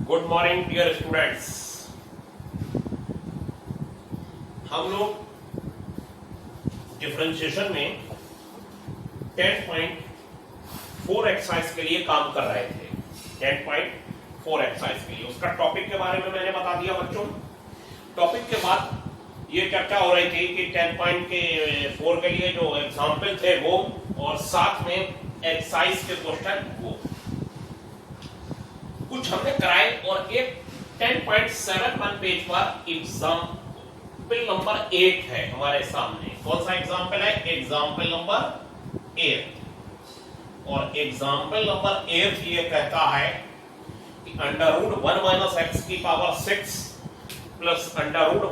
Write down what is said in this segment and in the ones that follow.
Good morning dear students. हम लोग differentiation में 10.4 एक्सरसाइज के लिए काम कर रहे थे। 10.4 एक्सरसाइज के लिए उसका टॉपिक के बारे में मैंने बता दिया बच्चों। टॉपिक के बाद ये चर्चा हो रही थी कि 10.4 के लिए जो एग्जाम्पल थे वो और साथ में एक्सरसाइज के क्वेश्चन वो कुछ हमने कराए और एक 10.71 पेज पर एग्जाम्पल नंबर 8 है हमारे सामने। कौन सा एग्जाम्पल है? Example number 8। और एग्जाम्पल नंबर 8 ये कहता है कि अंडर रूट 1 माइनस एक्स की power 6 plus under root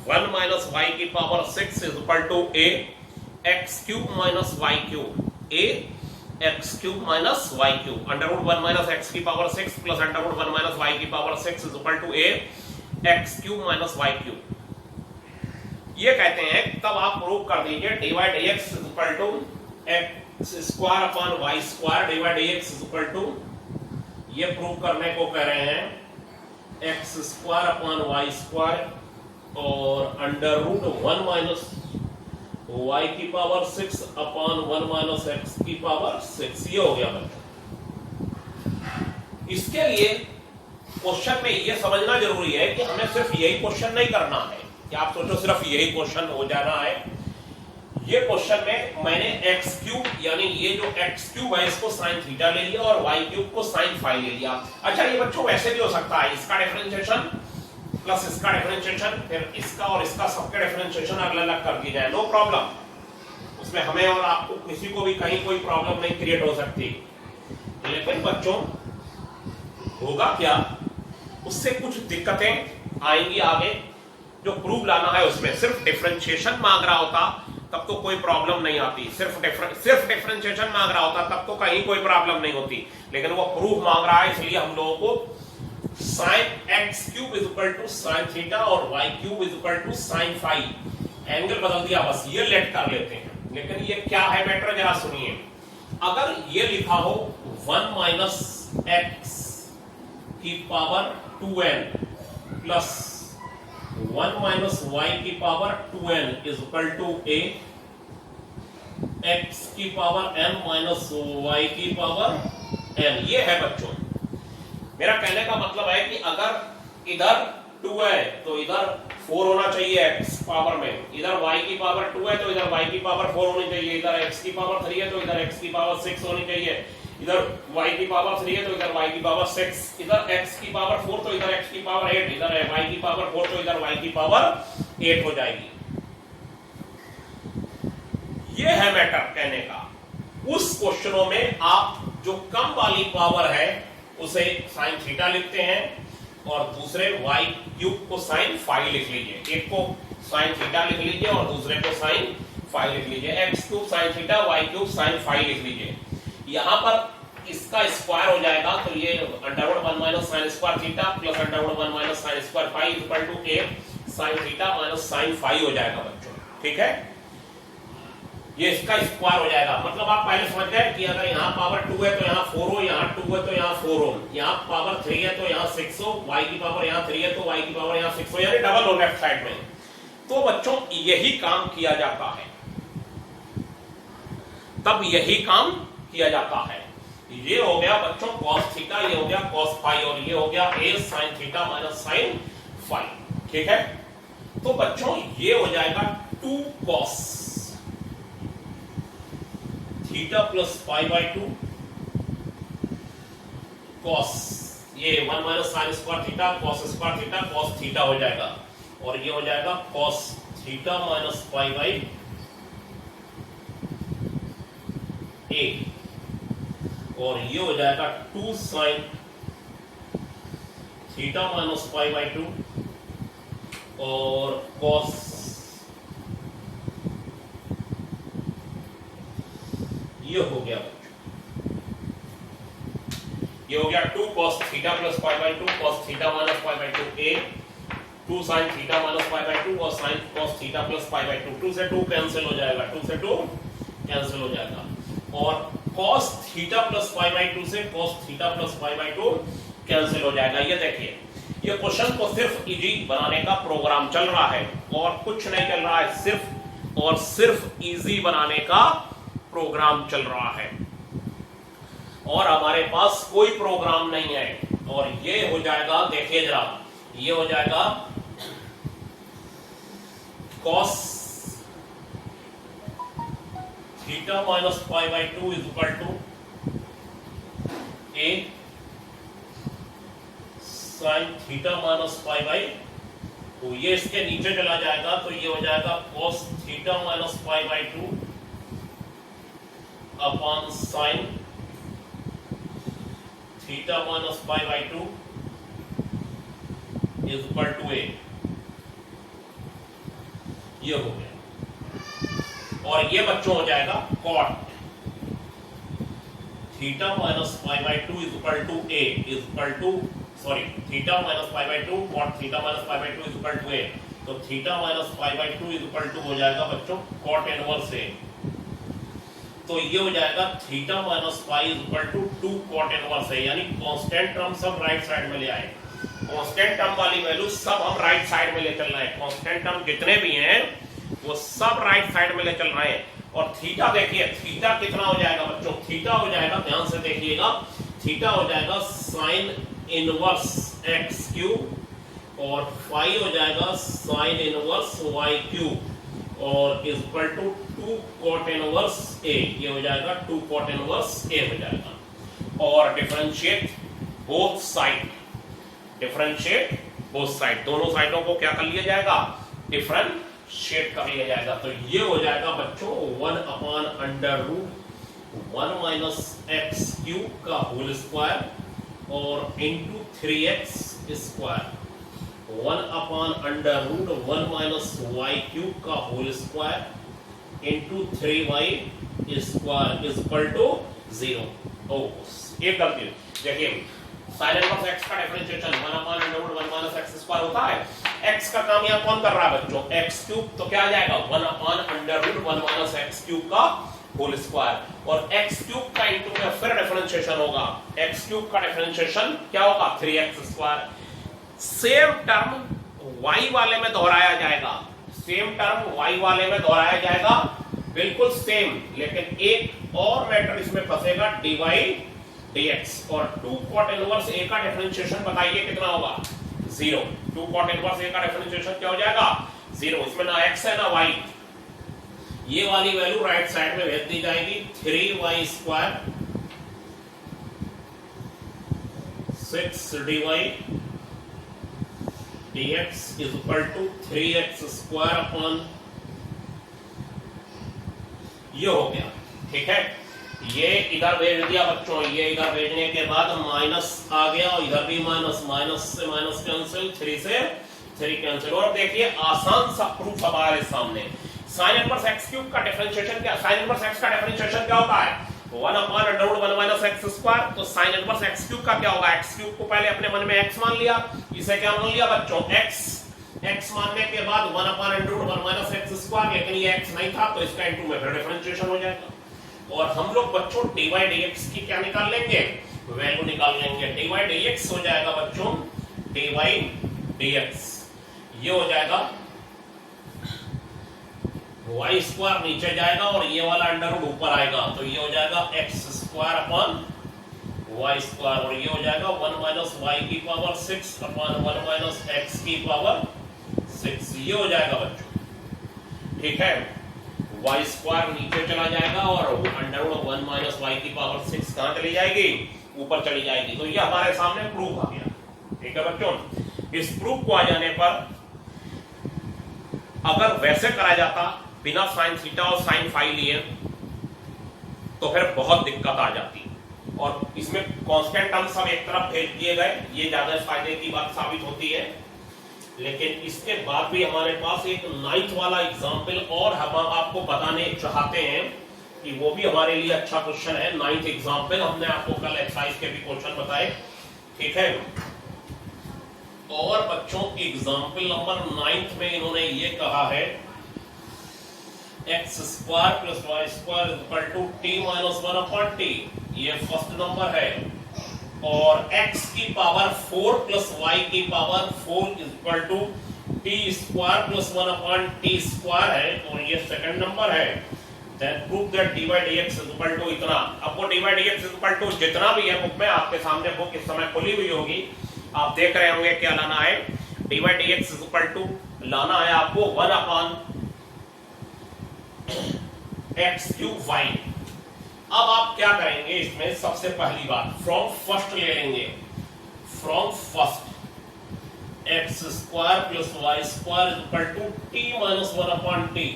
1 minus y की power 6 is equal to a x cube minus Y cube. A x cube minus Y cube. Under root 1 minus x की power 6 plus under root 1 minus y की power 6 is equal to a x cube minus Y cube. ये कहते हैं तब आप prove कर दीजिए dy dx is equal to X square upon Y square dy dx is equal to, ये prove करने को कह रहे हैं X square upon Y square और अंडर रूट 1 माइनस y की पावर 6 अपॉन 1 माइनस एक्स की पावर 6। ये हो गया बच्चों। इसके लिए क्वेश्चन में ये समझना जरूरी है कि हमें सिर्फ यही क्वेश्चन नहीं करना है कि आप सोचो सिर्फ यही क्वेश्चन हो जाना है। ये क्वेश्चन में मैंने एक्स क्यूब यानी ये जो एक्स क्यूब है इसको साइन थीटा ले लिया और वाई क्यूब को साइन फाई ले लिया। अच्छा ये बच्चों वैसे भी हो सकता है, इसका डिफरेंशिएशन प्लस इसका डिफरेंशिएशन फिर इसका और इसका सबके डिफरेंशिएशन अलग अलग कर दी जाए, नो प्रॉब्लम। उसमें हमें और आपको किसी को भी कहीं कोई प्रॉब्लम नहीं क्रिएट हो सकती। लेकिन बच्चों होगा क्या, उससे कुछ दिक्कतें आएंगी आगे। जो प्रूफ लाना है उसमें सिर्फ डिफरेंशिएशन मांग रहा होता तब तो कोई प्रॉब्लम नहीं आती, सिर्फ डिफरेंशिएशन मांग रहा होता तब तो कहीं कोई प्रॉब्लम नहीं होती। लेकिन वो प्रूफ मांग रहा है इसलिए हम लोगों को sin x cube is equal to sin theta और y cube is equal to sin phi angle बदल दिया, बस ये लेट कर लेते हैं। लेकिन ये क्या है मैटर जरा सुनिए। अगर ये लिखा हो 1 माइनस एक्स की पावर 2n प्लस 1 माइनस वाई की power 2n is equal to a x की पावर n माइनस y की पावर n, ये है बच्चों। मेरा कहने का मतलब है कि अगर इधर 2 है तो इधर 4 होना चाहिए x पावर में, इधर y की पावर 2 है तो इधर y की पावर 4 होनी चाहिए, इधर x की पावर 3 है तो इधर x की पावर 6 होनी चाहिए, इधर y की पावर 3 है तो इधर y की पावर 6, इधर x की पावर 4 तो इधर x की पावर 8, इधर y की पावर 4 तो इधर y की पावर 8 हो जाएगी। ये है मैटर कहने का। उस क्वेश्चनों में आप जो कम वाली पावर है उसे साइन थीटा लिखते हैं और दूसरे y क्यूब को साइन फाई लिख लीजिए। एक को साइन थीटा लिख लीजिए और दूसरे को साइन फाई लिख लीजिए। X cube sine theta y cube sine phi लिख लीजिए। यहां पर इसका स्क्वायर हो जाएगा तो ये under root 1 minus sine square theta plus under root 1 minus sine square phi is equal to a sine theta minus sine phi हो जाएगा बच्चों। ठीक है, ये इसका स्क्वायर हो जाएगा। मतलब आप पहले समझ गए कि अगर यहाँ पावर 2 है तो यहाँ 4 हो, यहाँ 2 है तो यहाँ 4 हो, यहाँ पावर 3 है तो यहाँ 6 हो, y की पावर यहाँ 3 है तो y की पावर यहाँ 6 हो, यानी डबल हो लेफ्ट साइड में। तो बच्चों यही काम किया जाता है, तब यही काम किया जाता है। ये हो गया बच्चों cos थीटा, ये हो गया cos फाई और ये हो गया a sin theta minus sin phi. ठीक है, तो बच्चों ये हो जाएगा 2 cos theta plus pi by 2 cos ये 1 minus sine square theta cos square theta cos theta हो जाएगा और ये हो जाएगा cos theta minus pi by a और ये हो जाएगा 2 sine theta minus pi by 2 और कॉस ये हो गया बच्चों, ये हो गया 2 cos theta plus pi by 2 cos theta minus pi by 2 a 2 sin theta minus pi by 2 और sin cos theta plus pi by 2, 2 से 2 कैंसिल हो जाएगा, 2 से 2 कैंसिल हो जाएगा और cos theta plus pi by 2 से cos theta plus pi by 2 cancel हो जाएगा। ये देखिए, ये क्वेश्चन तो सिर्फ इजी बनाने का प्रोग्राम चल रहा है और कुछ नहीं चल रहा है, सिर्फ और सिर्फ इजी बनाने का प्रोग्राम चल रहा है और हमारे पास कोई प्रोग्राम नहीं है। और ये हो जाएगा, देखिए जरा, ये हो जाएगा cos theta minus pi by 2 is equal to a sine theta minus pi by 2। ये इसके नीचे चला जाएगा तो ये हो जाएगा cos theta minus pi by 2 upon sine theta minus pi by 2 is equal to a. ये हो गया और ये बच्चों हो जाएगा cot theta minus pi by 2 is equal to a is equal to, sorry, theta minus pi by 2 cot theta minus pi by 2 is equal to a. तो theta minus pi by 2 is equal to हो जाएगा बच्चों cot inverse ए। तो ये हो जाएगा theta minus pi is equal to 2 cot inverse a, यानी constant term सब राइट साइड में ले आए। कांस्टेंट टर्म वाली वैल्यू सब हम राइट साइड में ले चल रहे हैं। कांस्टेंट टर्म जितने भी हैं वो सब राइट साइड में ले चल रहे हैं। और थीटा देखिए, थीटा कितना हो जाएगा बच्चों, थीटा हो जाएगा, ध्यान से देखिएगा, थीटा हो जाएगा साइन इनवर्स एक्स क्यूब और फाई हो जाएगा साइन इनवर्स वाई क्यूब और is equal to 2 cot inverse a. ये हो जाएगा 2 cot इनवर्स ए हो जाएगा। और differentiate both side, differentiate both side, दोनों साइडों को क्या कर लिया जाएगा, डिफरेंशिएट कर लिया जाएगा। तो ये हो जाएगा बच्चों 1 upon under root 1 minus x cube का होल स्क्वायर और into 3x square 1 upon under root 1 minus Y cube का whole square into 3y square is equal to 0। एक गलती देखिए, साइन इनवर्स x का differentiation 1 upon under root 1 minus x square होता है। x का काम यहां कौन कर रहा है बच्चों, x क्यूब, तो क्या आ जाएगा 1 upon under root 1 minus x cube का होल स्क्वायर और x क्यूब का इनटू में फिर डिफरेंशिएशन होगा, x क्यूब का डिफरेंशिएशन क्या होगा 3x square. Same term y वाले में दोहराया जाएगा, सेम टर्म y वाले में दोहराया जाएगा, बिल्कुल सेम, लेकिन एक और मैटर इसमें फंसेगा dy dx और 2 cot इनवर्स a का डिफरेंशिएशन बताइए कितना होगा 0। 2 cot इनवर्स a का डिफरेंशिएशन क्या हो जाएगा 0। इसमें ना x है ना y, ये वाली वैल्यू राइट साइड में भेज दी जाएगी 3y square 6 dy dx is equal to 3x square upon, ये हो गया, ठीक है। ये इधर भेज दिया बच्चों, ये इधर भेजने के बाद माइनस आ गया और इधर भी माइनस, माइनस से माइनस कैंसिल, 3 से 3 कैंसिल। और देखिए आसान सा प्रूफ हमारे सामने, साइन इनवर्स x क्यूब का डिफरेंशिएशन क्या, साइन इनवर्स x का डिफरेंशिएशन क्या होता है 1 upon under root 1 minus x square. तो साइन इनवर्स x क्यूब का क्या होगा, x क्यूब को पहले अपने मन में x मान लिया, इसे क्या मान लिया बच्चों x मानने के बाद 1 upon under root 1 minus x square, लेकिन ये x नहीं था तो इसका इनटू में फिर डिफरेंशिएशन हो जाएगा। और हम लोग बच्चों dy dx की क्या निकाल लेंगे, वैल्यू निकाल लेंगे। dy dx हो जाएगा बच्चों dy dx, ये हो जाएगा y स्क्वायर नीचे जाएगा और ये वाला अंडर रूट ऊपर आएगा, तो ये हो जाएगा x square upon y square और ये हो जाएगा 1 माइनस y की पावर 6 अपॉन 1 माइनस x की पावर 6, ये हो जाएगा बच्चों, ठीक है। y स्क्वायर नीचे चला जाएगा और अंडर रूट 1 माइनस y की पावर 6 कहां चली जाएगी, ऊपर चली जाएगी। तो ये हमारे सामने प्रूफ आ गया, ठीक है बच्चों। इस प्रूफ को आ जाने पर अगर वैसे करा जाता बिना साइन थीटा और साइन फाई लिए तो फिर बहुत दिक्कत आ जाती, और इसमें कांस्टेंट टर्म सब एक तरफ भेज दिए गए, ये ज्यादा फायदे की बात साबित होती है। लेकिन इसके बाद भी हमारे पास एक 9th वाला एग्जाम्पल और हम आपको बताने चाहते हैं कि वो भी हमारे लिए अच्छा क्वेश्चन है। 9th एग्जाम्पल हमने आपको कल एक्सरसाइज के भी क्वेश्चन बताए, ठीक है। और बच्चों एग्जाम्पल नंबर 9th में इन्होंने ये कहा है x square plus y square equal to t minus 1 upon t, ये फर्स्ट नंबर है। और x की पावर 4 प्लस y की power 4 is equal to t square plus 1 upon t square है, तो ये सेकंड नंबर है। Then prove that dy dx is equal to इतना। अब वो dy dx is equal to जितना भी है बुक में, आपके सामने बुक इस समय खुली हुई होगी, आप देख रहे होंगे क्या लाना है। dy dx is equal to लाना है आपको 1 अपॉन x क्यूब y। अब आप क्या करेंगे इसमें, सबसे पहली बात फ्रॉम फर्स्ट ले लेंगे, from first x square plus y square is equal to t minus 1 upon t,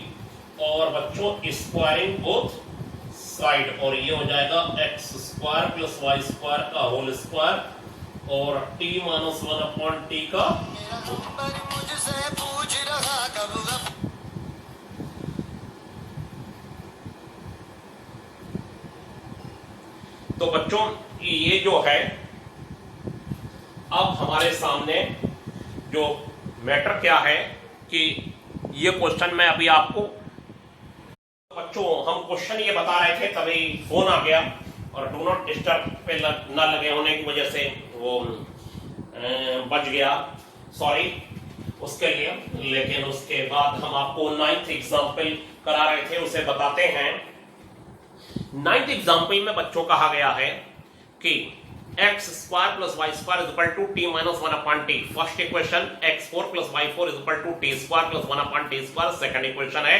और बच्चों स्क्वायरिंग बोथ साइड, और ये हो जाएगा x square plus y square का होल स्क्वायर और टी माइनस 1 अपॉन टी का। तो बच्चों ये जो है, अब हमारे सामने जो मैटर क्या है कि ये क्वेश्चन में अभी आपको, बच्चों हम क्वेश्चन ये बता रहे थे तभी फोन आ गया, और डू नॉट डिस्टर्ब पे ना लगे होने की वजह से वो बच गया, सॉरी उसके लिए। लेकिन उसके बाद हम आपको 9th एग्जाम्पल करा रहे थे, उसे बताते हैं। 9th एग्जाम्पल में बच्चों कहा गया है कि x square plus y square is equal to t minus 1 upon t. First equation x4 plus y4 is equal to t square plus 1 upon t square second equation है।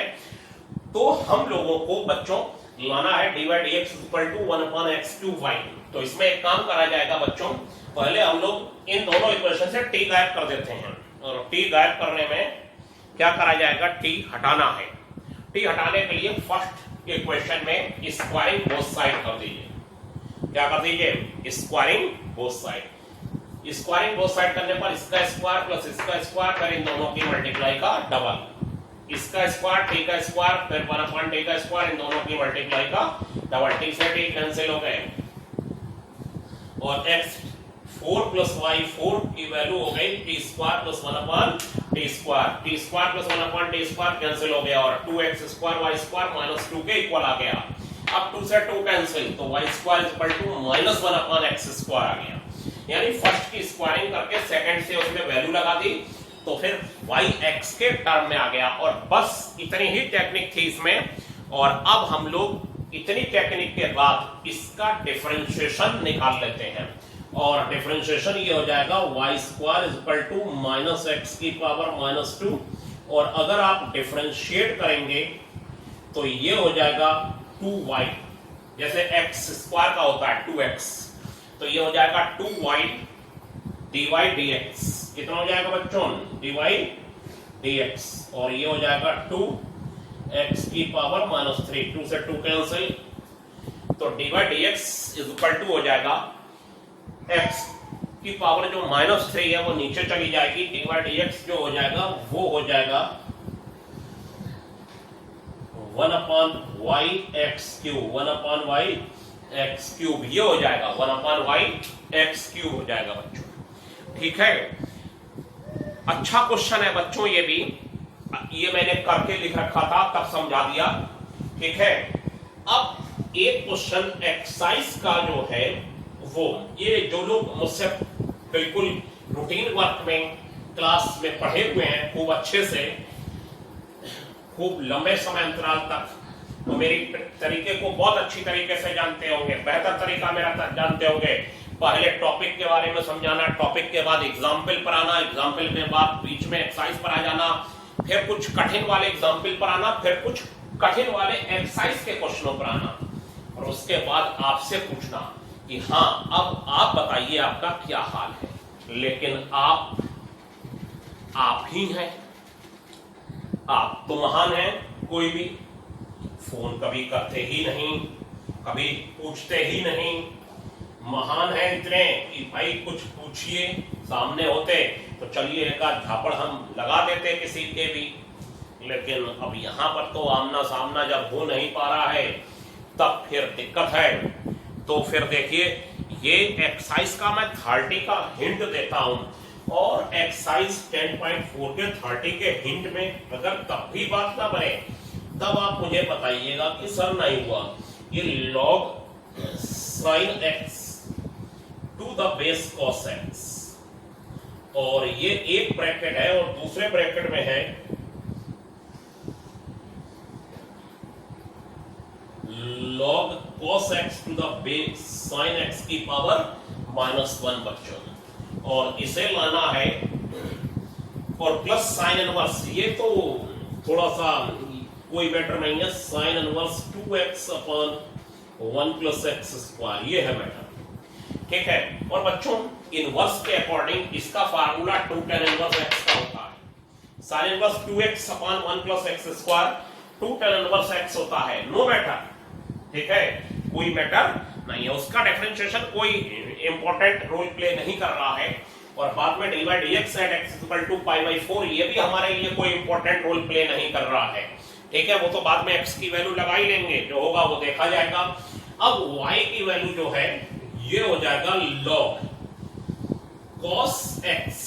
तो हम लोगों को बच्चों लाना है dy dx is equal to 1 upon x cube y। तो इसमें एक काम करा जाएगा बच्चों, पहले हम लोग इन दोनों इक्वेशन से t गायब कर देते हैं, और t गायब करने में क्या करा जाएगा, t हटाना है। t हटाने के लिए फर्स्ट इक्वेशन में स्क्वायरिंग बोथ साइड कर दीजिए। क्या कर दीजिए, squaring both side. Squaring both side करने पर इसका स्क्वायर प्लस इसका स्क्वायर, फिर इन दोनों की मल्टीप्लाई का डबल, इसका स्क्वायर टी का स्क्वायर फिर 1 अपॉन टी का स्क्वायर, इन दोनों की मल्टीप्लाई का डबल। टी से टी कैंसिल हो गए, और x4 प्लस y4 की वैल्यू हो गई T square plus 1 upon t square. T square plus 1 upon t square cancel हो गया, और 2x square y square minus 2 के इक्वल आ गया। अब 2 से 2 कैंसिल, तो y square is equal to minus 1 upon x square आ गया। यानी फर्स्ट की स्क्वायरिंग करके सेकंड से उसमें वैल्यू लगा दी, तो फिर y x के टर्म में आ गया। और बस इतनी ही टेक्निक थी इसमें। और अब हम लोग इतनी टेक्निक के बाद इसका डिफरेंशिएशन निकाल लेते हैं, और डिफरेंशिएशन ये हो जाएगा y square is equal to minus x की पावर माइनस 2, और अगर आप डिफरेंशिएट करेंगे तो ये हो जाएगा 2y, जैसे x स्क्वायर का होता है 2x, तो ये हो जाएगा 2y dy dx। कितना हो जाएगा बच्चों, dy dx, और ये हो जाएगा 2x की पावर माइनस 3, 2 से 2 कैंसिल, तो dy dx is equal to हो जाएगा x की पावर जो माइनस 3 है वो नीचे चली जाएगी, dy dx जो हो जाएगा वो हो जाएगा 1 upon y x cube, 1 upon y x cube, ये हो जाएगा 1 अपॉन y x क्यूब हो जाएगा बच्चों। ठीक है, अच्छा क्वेश्चन है बच्चों, ये भी, ये मैंने करके लिख रखा था तब समझा दिया। ठीक है, अब एक क्वेश्चन एक्सरसाइज का जो है वो, ये जो लोग मुझसे बिल्कुल रूटीन वर्क में क्लास में पढ़े हुए हैं खूब अच्छे से, खूब लंबे समय अंतराल तक, तो मेरी तरीके को बहुत अच्छी तरीके से जानते होंगे, बेहतर तरीका मेरा जानते होंगे। पहले टॉपिक के बारे में समझाना, टॉपिक के बाद एग्जाम्पल पर आना, एग्जाम्पल के बाद बीच में एक्सरसाइज पर आ जाना, फिर कुछ कठिन वाले एग्जाम्पल पर आना, फिर कुछ कठिन वाले एक्सरसाइज के क्वेश्चनों पर आना, और उसके बाद आपसे पूछना कि हाँ अब आप बताइए आपका क्या हाल है। लेकिन आप ही हैं, आप तो महान हैं, कोई भी फोन कभी करते ही नहीं, कभी पूछते ही नहीं, महान है इतने कि भाई कुछ पूछिए, सामने होते तो चलिए एक आध झापड़ हम लगा देते किसी के भी। लेकिन अब यहाँ पर तो आमना सामना जब हो नहीं पा रहा है तब फिर दिक्कत है। तो फिर देखिए, ये एक्सरसाइज का मैं 30 का हिंट देता हूं, और एक्सरसाइज 10.4 के 30 के हिंट में अगर तब भी बात ना बने तब आप मुझे बताइएगा कि सर नहीं हुआ। ये log sin x to the base cos x, और ये एक ब्रैकेट है और दूसरे ब्रैकेट में है log cos x to the base sin x की पावर -1 बच्चों, और इसे लाना है और प्लस साइन इनवर्स, ये तो थोड़ा सा कोई बेटर नहीं है, sine inverse 2x upon 1 plus x square, ये है बेटर, ठीक है। और बच्चों इनवर्स के अकॉर्डिंग इसका फार्मूला 2 tan इनवर्स x का होता है, sine inverse 2x upon 1 plus x square 2 tan inverse x होता है, नो बेटर, ठीक है, कोई बेटर नहीं है, उसका डिफरेंशिएशन कोई इंपॉर्टेंट रोल प्ले नहीं कर रहा है। और बाद में dy dx at x equal to pi by 4, ये भी हमारे लिए कोई इंपॉर्टेंट रोल प्ले नहीं कर रहा है, ठीक है, वो तो बाद में x की वैल्यू लगा ही लेंगे, जो होगा वो देखा जाएगा। अब y की वैल्यू जो है ये हो जाएगा log cos x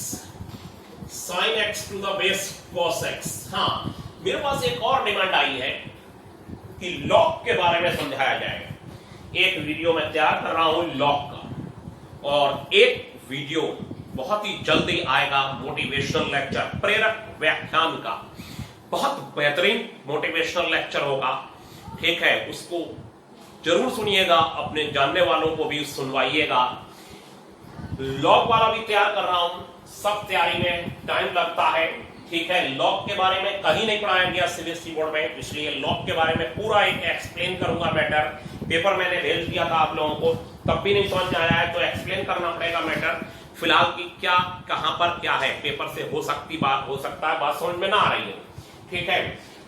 sin x to the base cos x। हाँ, मेरे पास एक और डिमांड आई है कि log के बारे में समझाया जाएगा, एक वीडियो मैं तैयार कर रहा हूं log का, और एक वीडियो बहुत ही जल्दी आएगा मोटिवेशनल लेक्चर, प्रेरक व्याख्यान का, बहुत बेहतरीन मोटिवेशनल लेक्चर होगा, ठीक है, उसको जरूर सुनिएगा, अपने जानने वालों को भी सुनवाइएगा। लॉग वाला भी तैयार कर रहा हूं, सब तैयारी में टाइम लगता है, ठीक है, लॉग के बारे में कहीं नहीं पढ़ाया गया सीबीएसई बोर्ड में, इसलिए लॉग के बारे में पूरा एक एक्सप्लेन करूंगा मैटर, पेपर मैंने भेज दिया था आप लोगों को, तब भी नहीं समझ में आया है तो एक्सप्लेन करना पड़ेगा मैटर, फिलहाल की क्या कहां पर क्या है, पेपर से हो सकता है बात समझ में ना आ रही है, ठीक है।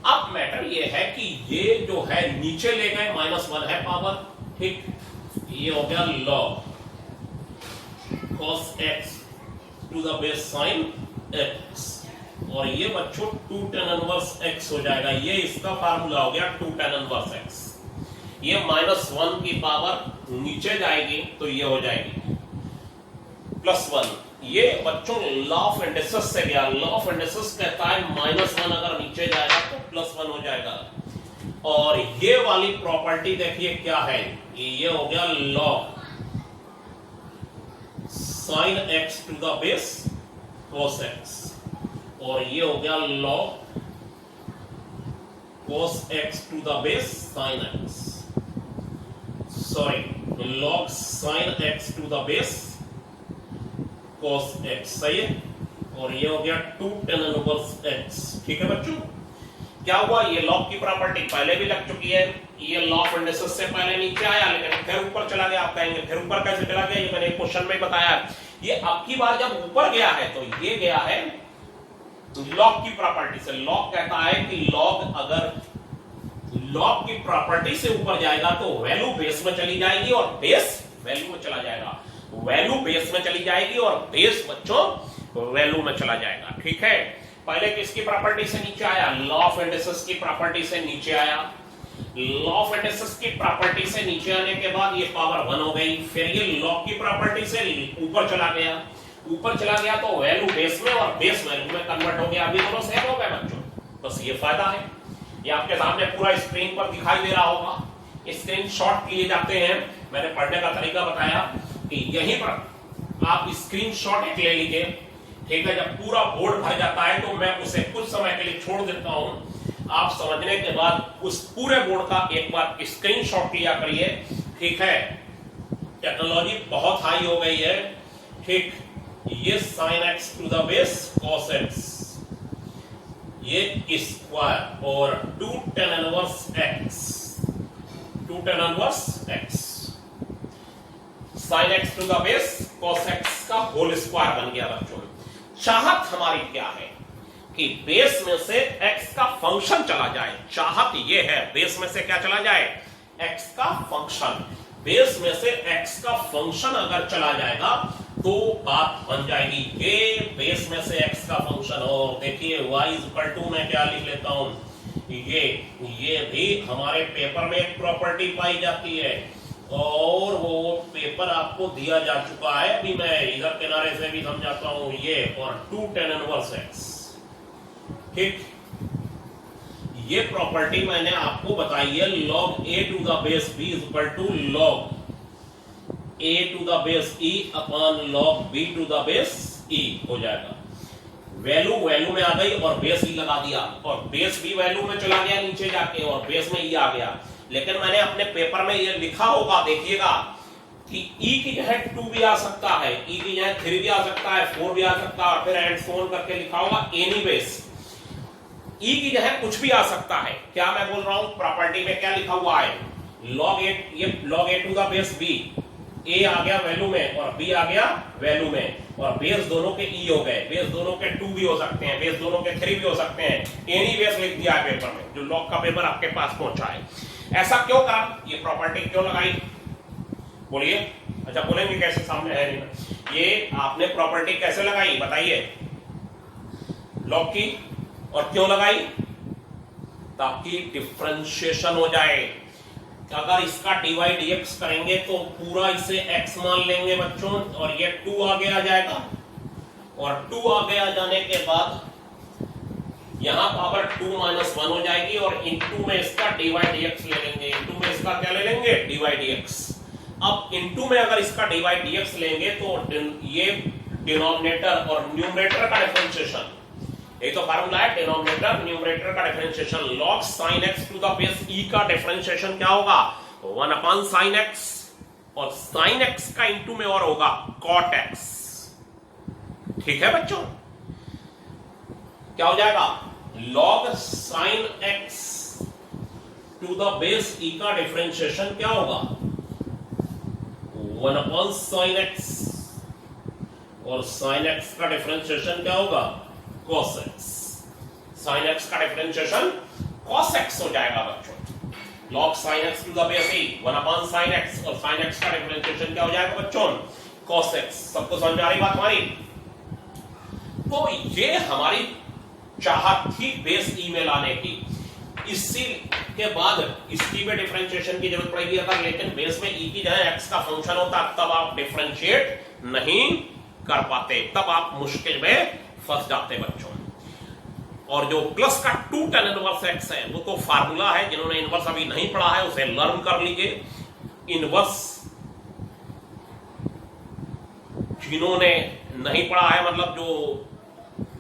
अब मैटर ये है कि ये जो है नीचे ले गए -1 है पावर, ठीक, ये हो गया log cos x to the base sin x, और ये बच्चों 2 tan इनवर्स x हो जाएगा, ये इसका फार्मूला हो गया 2 tan इनवर्स x, ये -1 की पावर नीचे जाएगी तो ये हो जाएगी +1, ये बच्चों लॉ ऑफ इंडिसेस से गया, लॉ ऑफ इंडिसेस कहता है -1 अगर नीचे जाएगा तो +1 हो जाएगा, और ये वाली प्रॉपर्टी देखिए क्या है, ये हो गया log sin x to the base cos x, और ये हो गया log cos x to the base sin x, sorry log sin x to the base cos x, सही है, और ये हो गया 2 tan इनवर्स x, ठीक है बच्चों। क्या हुआ, ये लॉग की प्रॉपर्टी पहले भी लग चुकी है, ये लॉ ऑफ इंडिसेस से पहले नीचे आया लेकिन फिर ऊपर चला गया, आप कहेंगे फिर ऊपर कैसे चला गया, ये मैंने क्वेश्चन में बताया, ये अब की बार जब ऊपर गया है तो ये गया है लॉग की प्रॉपर्टी से, लॉग कहता है कि लॉग अगर लॉग की प्रॉपर्टी से ऊपर जाएगा तो वैल्यू बेस में चली जाएगी और बेस वैल्यू में चला जाएगा, वैल्यू बेस में चली जाएगी और बेस बच्चों वैल्यू में चला जाएगा, ठीक है। पहले किसकी प्रॉपर्टी से नीचे आया, लॉ ऑफ इंडिसेस की प्रॉपर्टी से नीचे आया, लॉ ऑफ इंडिसेस की प्रॉपर्टी से नीचे आने के बाद ये पावर 1 हो गई, फिर ये लॉग की प्रॉपर्टी से ऊपर चला गया, ऊपर चला गया तो वैल्यू बेस में और बेस वैल्यू में कन्वर्ट हो गया, अभी दोनों सेम हो गए बच्चों, बस ये फायदा है। ये आपके सामने पूरा स्क्रीन पर दिखाई दे रहा होगा, स्क्रीनशॉट लिए जाते हैं, मैंने पढ़ने का तरीका बताया कि यहीं पर आप स्क्रीनशॉट एक ले लीजिए, ठीक है, जब पूरा बोर्ड भर जाता है तो मैं उसे कुछ समय के लिए छोड़ देता हूं, आप समझने के बाद उस पूरे बोर्ड का एक बार स्क्रीनशॉट लिया करिए, ठीक है। टेक्नोलॉजी बहुत हाई हो गई है, ठीक, ये sin x to the base cos x, ये स्क्वायर और 2 tan inverse x, 2 tan inverse x, sin x to the base cos x का होल स्क्वायर बन गया बच्चों। चाहत हमारी क्या है कि बेस में से x का फंक्शन चला जाए, चाहत ये है बेस में से क्या चला जाए, x का फंक्शन, बेस में से x का फंक्शन अगर चला जाएगा तो बात बन जाएगी, ये बेस में से x का फंक्शन हो, देखिए y इक्वल टू मैं क्या लिख लेता हूं, ये भी हमारे पेपर में एक प्रॉपर्टी पाई जाती है और वो पेपर आपको दिया जा चुका है, अभी मैं इधर किनारे से भी समझाता हूं, ये और 2 tan इनवर्स x, ठीक, ये प्रॉपर्टी मैंने आपको बताई है, log a to the base b equal to log a to the base e upon log b to the base e हो जाएगा। वैल्यू वैल्यू में आ गई और बेस ई लगा दिया, और बेस भी वैल्यू में चला गया नीचे जाके, और बेस में ई आ गया। लेकिन मैंने अपने पेपर में ये लिखा होगा, देखिएगा कि ई की जगह 2 भी आ सकता है, ई की जगह 3 भी आ सकता है, 4 भी आ सकता है, फिर एंड सो ऑन करके लिखा होगा एनी बेस। ई की जगह कुछ भी आ सकता है। क्या मैं बोल रहा हूं, प्रॉपर्टी में क्या लिखा हुआ है, log a, ये log a to the base b, a आ गया वैल्यू में और b आ गया वैल्यू में, और बेस दोनों के e हो गए, बेस दोनों के 2 भी हो सकते हैं, बेस दोनों के 3 भी हो सकते हैं। एनी बेस लिख दिया है पेपर में, जो लॉग का पेपर आपके पास पहुंचा है। ऐसा क्यों करा, ये प्रॉपर्टी क्यों लगाई, बोलिए। अच्छा बोलेंगे कैसे, सामने है नहीं। ये आपने प्रॉपर्टी कैसे लगाई बताइए, लॉग की, और क्यों लगाई, ताकि डिफरेंशिएशन हो जाए। अगर इसका dy dx करेंगे तो पूरा इसे x मान लेंगे बच्चों, और ये 2 आगे आ जाएगा, और 2 आगे आ जाने के बाद यहां पावर 2 - 1 हो जाएगी, और इनटू में इसका dy dx ले लेंगे, इनटू में इसका क्या ले लेंगे, dy dx। अब इनटू में अगर इसका dy dx लेंगे तो ये डिनोमिनेटर और न्यूमरेटर का डिफरेंशिएशन, ये तो फार्मूला है, डिनोमिनेटर न्यूमरेटर का differentiation, log sin x to the base e का डिफरेंशिएशन क्या होगा, 1 अपॉन sin x, और sin x का इनटू में और होगा cot x। ठीक है बच्चों, क्या हो जाएगा, log sin x to the base e का डिफरेंशिएशन क्या होगा, 1 अपॉन sin x, और sin x का डिफरेंशिएशन क्या होगा, cos x। sin x का डिफरेंशिएशन cos x हो जाएगा बच्चों, log sin x to the base e 1 upon sin x, और sin x का डिफरेंशिएशन क्या हो जाएगा बच्चों, cos x। सबको समझ आ रही बात हमारी। तो ये हमारी चाहत थी बेस e में लाने की, इसी के बाद इसकी भी डिफरेंशिएशन की जरूरत पड़ेगी अगर, लेकिन बेस में e की जगह x का फंक्शन होता तब आप डिफरेंशिएट नहीं कर पाते, तब आप मुश्किल में फंस जाते बच्चों। और जो प्लस का 2 tan इनवर्स x है वो तो फार्मूला है, जिन्होंने इनवर्स अभी नहीं पढ़ा है उसे लर्न कर लीजिए। इनवर्स जिन्होंने नहीं पढ़ा है, मतलब जो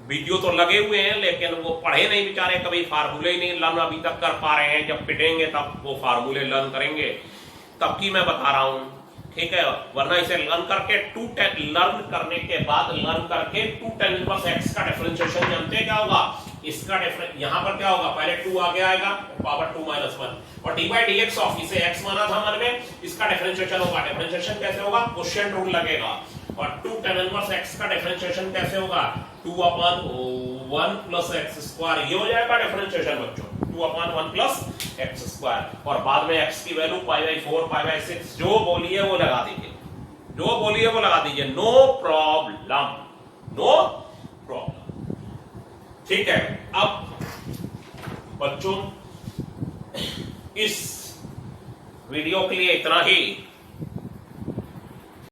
वीडियो तो लगे हुए हैं लेकिन वो पढ़े नहीं बेचारे, कभी फार्मूले ही नहीं लर्न अभी तक कर पा रहे हैं, जब पिटेंगे तब वो फार्मूले लर्न करेंगे, तब की मैं बता रहा हूं, ठीक है। वरना इसे लर्न करके लर्न करने के बाद लर्न करके 2 tan इनवर्स x का डिफरेंशिएशन जानते हैं क्या होगा, इसका यहां पर क्या होगा, पहले 2 आगे आएगा पावर 2 - 1, और dy dx ऑफ, इसे x माना था मन में, इसका डिफरेंशिएशन होगा। डिफरेंशिएशन कैसे होगा, क्वोशिएंट रूल लगेगा, और 2 tan इनवर्स x का डिफरेंशिएशन कैसे होगा, 2 अपॉन 1 प्लस x स्क्वायर, ये हो जाएगा डिफरेंशिएशन बच्चों, 2 अपॉन 1 प्लस x स्क्वायर, और बाद में x की वैल्यू π/4 π/6 जो बोलिए वो लगा दीजिए, जो बोलिए वो लगा दीजिए, नो प्रॉब्लम, नो प्रॉब्लम। ठीक है, अब बच्चों इस वीडियो के लिए इतना ही।